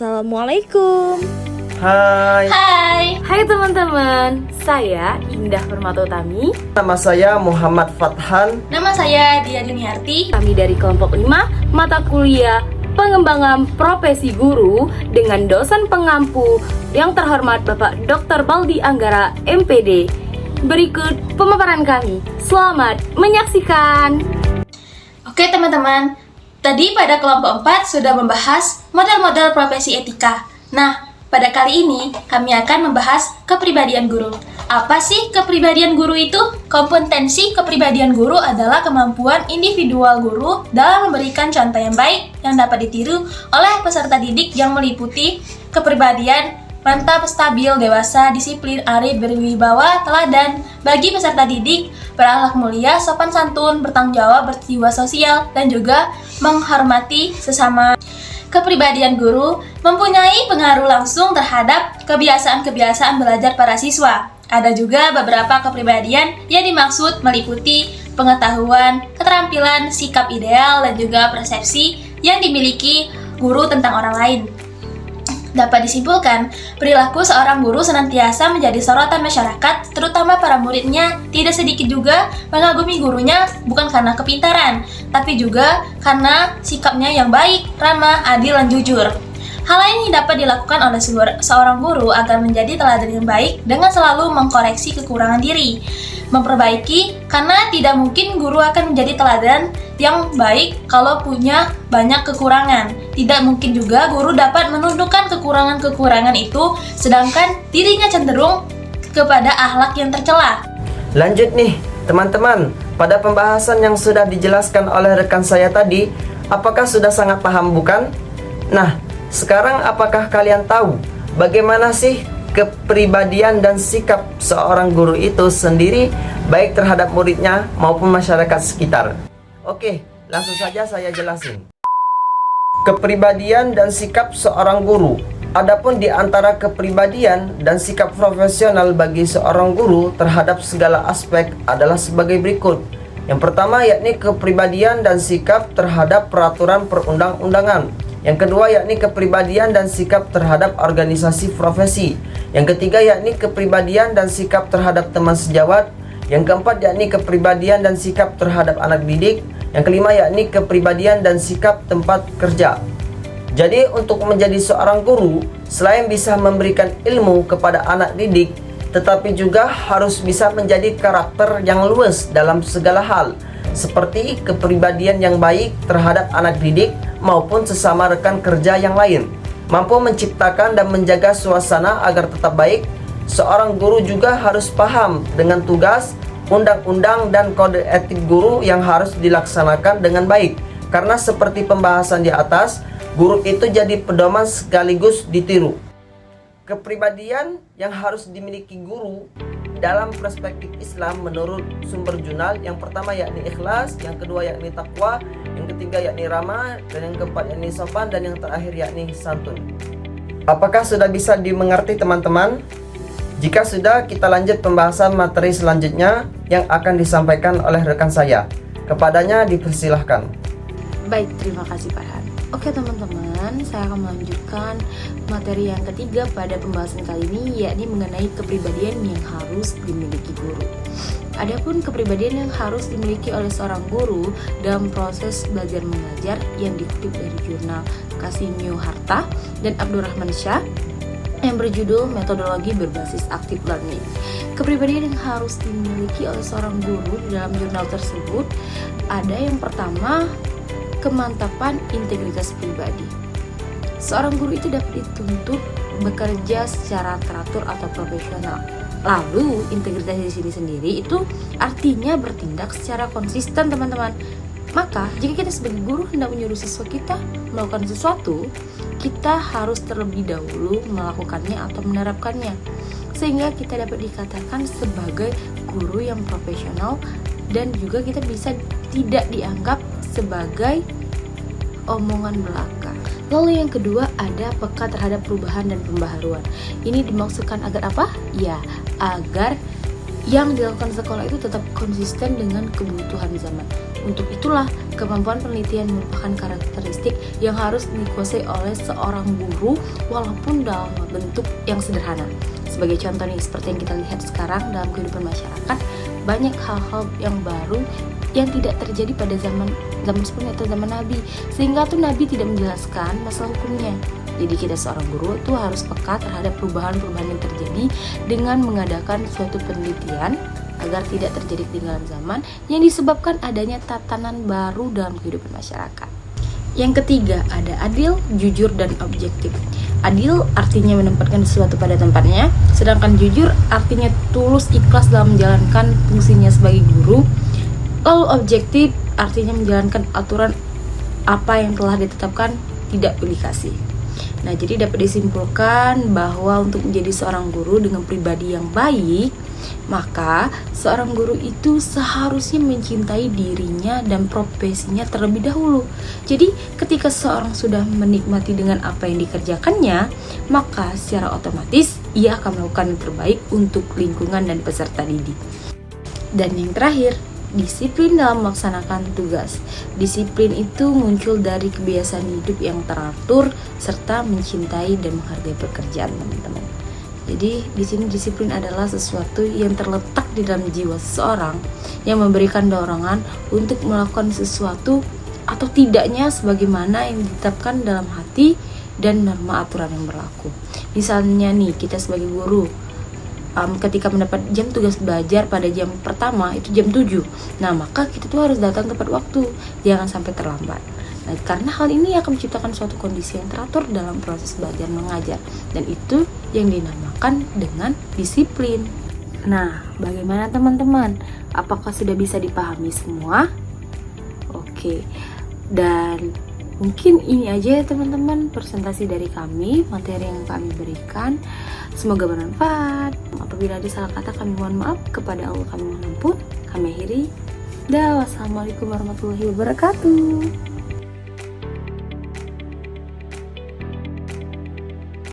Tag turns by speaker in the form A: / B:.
A: Assalamualaikum.
B: Hai,
C: Hai teman-teman, saya Indah Permatautami.
B: nama saya Muhammad Fathan.
D: Nama saya Dia Juniarti.
C: Kami dari kelompok 5 mata kuliah pengembangan profesi guru dengan dosen pengampu yang terhormat Bapak Dr. Baldi Anggara MPD. Berikut pemaparan kami. Selamat menyaksikan.
D: Oke teman-teman, tadi pada kelompok 4 sudah membahas model-model profesi etika. Nah, pada kali ini kami akan membahas kepribadian guru. Apa sih kepribadian guru itu? Kompetensi kepribadian guru adalah kemampuan individual guru dalam memberikan contoh yang baik yang dapat ditiru oleh peserta didik yang meliputi kepribadian mantap, stabil, dewasa, disiplin, arif, berwibawa, teladan bagi peserta didik, berakhlak mulia, sopan santun, bertanggung jawab, berjiwa sosial, dan juga menghormati sesama. Kepribadian guru mempunyai pengaruh langsung terhadap kebiasaan-kebiasaan belajar para siswa. Ada juga beberapa kepribadian yang dimaksud meliputi pengetahuan, keterampilan, sikap ideal, dan juga persepsi yang dimiliki guru tentang orang lain. Dapat disimpulkan, perilaku seorang guru senantiasa menjadi sorotan masyarakat, terutama para muridnya. Tidak sedikit juga mengagumi gurunya bukan karena kepintaran, tapi juga karena sikapnya yang baik, ramah, adil, dan jujur. Hal ini dapat dilakukan oleh seorang guru agar menjadi teladan yang baik dengan selalu mengkoreksi kekurangan diri, memperbaiki, karena tidak mungkin guru akan menjadi teladan yang baik kalau punya banyak kekurangan. Tidak mungkin juga guru dapat menundukkan kekurangan-kekurangan itu, sedangkan dirinya cenderung kepada akhlak yang tercela.
B: Lanjut nih, teman-teman. Pada pembahasan yang sudah dijelaskan oleh rekan saya tadi, apakah sudah sangat paham bukan? Nah, sekarang apakah kalian tahu bagaimana sih kepribadian dan sikap seorang guru itu sendiri, baik terhadap muridnya maupun masyarakat sekitar? Oke, langsung saja saya jelasin. Kepribadian dan sikap seorang guru. Adapun di antara kepribadian dan sikap profesional bagi seorang guru terhadap segala aspek adalah sebagai berikut. Yang pertama yakni kepribadian dan sikap terhadap peraturan perundang-undangan. Yang kedua yakni kepribadian dan sikap terhadap organisasi profesi. Yang ketiga yakni kepribadian dan sikap terhadap teman sejawat. Yang keempat yakni kepribadian dan sikap terhadap anak didik. Yang kelima yakni kepribadian dan sikap tempat kerja. Jadi untuk menjadi seorang guru, selain bisa memberikan ilmu kepada anak didik, tetapi juga harus bisa menjadi karakter yang luas dalam segala hal, seperti kepribadian yang baik terhadap anak didik maupun sesama rekan kerja yang lain. Mampu menciptakan dan menjaga suasana agar tetap baik. Seorang guru juga harus paham dengan tugas, undang-undang, dan kode etik guru yang harus dilaksanakan dengan baik. Karena seperti pembahasan di atas, guru itu jadi pedoman sekaligus ditiru. Kepribadian yang harus dimiliki guru dalam perspektif Islam menurut sumber jurnal, yang pertama yakni ikhlas, yang kedua yakni takwa, yang ketiga yakni ramah, dan yang keempat yakni sopan, dan yang terakhir yakni santun. Apakah sudah bisa dimengerti teman-teman? Jika sudah, kita lanjut pembahasan materi selanjutnya yang akan disampaikan oleh rekan saya. Kepadanya dipersilahkan.
C: Baik, terima kasih Farhan. Oke teman-teman, saya akan melanjutkan materi yang ketiga pada pembahasan kali ini, yakni mengenai kepribadian yang harus dimiliki guru. Adapun kepribadian yang harus dimiliki oleh seorang guru dalam proses belajar mengajar yang dikutip dari jurnal Kasimio Harta dan Abdurrahman Syah yang berjudul Metodologi Berbasis Active Learning. Kepribadian yang harus dimiliki oleh seorang guru di dalam jurnal tersebut ada yang pertama, kemantapan integritas pribadi. Seorang guru itu dapat dituntut bekerja secara teratur atau profesional. Lalu integritas di sini sendiri itu artinya bertindak secara konsisten, teman-teman. Maka jika kita sebagai guru hendak menyuruh siswa kita melakukan sesuatu, kita harus terlebih dahulu melakukannya atau menerapkannya, sehingga kita dapat dikatakan sebagai guru yang profesional dan juga kita bisa tidak dianggap sebagai omongan belaka. Lalu yang kedua ada peka terhadap perubahan dan pembaharuan. Ini dimaksudkan agar apa? Ya, agar yang dilakukan sekolah itu tetap konsisten dengan kebutuhan zaman. Untuk itulah, kemampuan penelitian merupakan karakteristik yang harus dikuasai oleh seorang guru walaupun dalam bentuk yang sederhana. Sebagai contoh nih, seperti yang kita lihat sekarang dalam kehidupan masyarakat, banyak hal-hal yang baru yang tidak terjadi pada zaman sebelumnya atau zaman Nabi, sehingga tuh Nabi tidak menjelaskan masalah hukumnya. Jadi kita seorang guru tuh harus peka terhadap perubahan-perubahan yang terjadi dengan mengadakan suatu penelitian agar tidak terjadi ketinggalan zaman yang disebabkan adanya tatanan baru dalam kehidupan masyarakat. Yang ketiga, ada adil, jujur, dan objektif. Adil artinya menempatkan sesuatu pada tempatnya, sedangkan jujur artinya tulus ikhlas dalam menjalankan fungsinya sebagai guru. Lalu objektif artinya menjalankan aturan apa yang telah ditetapkan, tidak pilih kasih. Nah, jadi dapat disimpulkan bahwa untuk menjadi seorang guru dengan pribadi yang baik, maka seorang guru itu seharusnya mencintai dirinya dan profesinya terlebih dahulu. Jadi ketika seorang sudah menikmati dengan apa yang dikerjakannya, maka secara otomatis ia akan melakukan yang terbaik untuk lingkungan dan peserta didik. Dan yang terakhir, disiplin dalam melaksanakan tugas. Disiplin itu muncul dari kebiasaan hidup yang teratur serta mencintai dan menghargai pekerjaan, teman-teman. Jadi di sini disiplin adalah sesuatu yang terletak di dalam jiwa seseorang yang memberikan dorongan untuk melakukan sesuatu atau tidaknya sebagaimana yang ditetapkan dalam hati dan norma aturan yang berlaku. Misalnya nih, kita sebagai guru ketika mendapat jam tugas belajar pada jam pertama itu jam 7. Nah, maka kita tuh harus datang tepat waktu, jangan sampai terlambat. Nah, karena hal ini akan menciptakan suatu kondisi yang teratur dalam proses belajar mengajar, dan itu yang dinamakan dengan disiplin. Nah, bagaimana teman-teman? Apakah sudah bisa dipahami semua? Oke. Dan mungkin ini aja ya teman-teman presentasi dari kami, materi yang kami berikan. Semoga bermanfaat. Apabila ada salah kata kami mohon maaf, kepada Allah kami mohon ampun. Kami akhiri. Wassalamualaikum warahmatullahi wabarakatuh.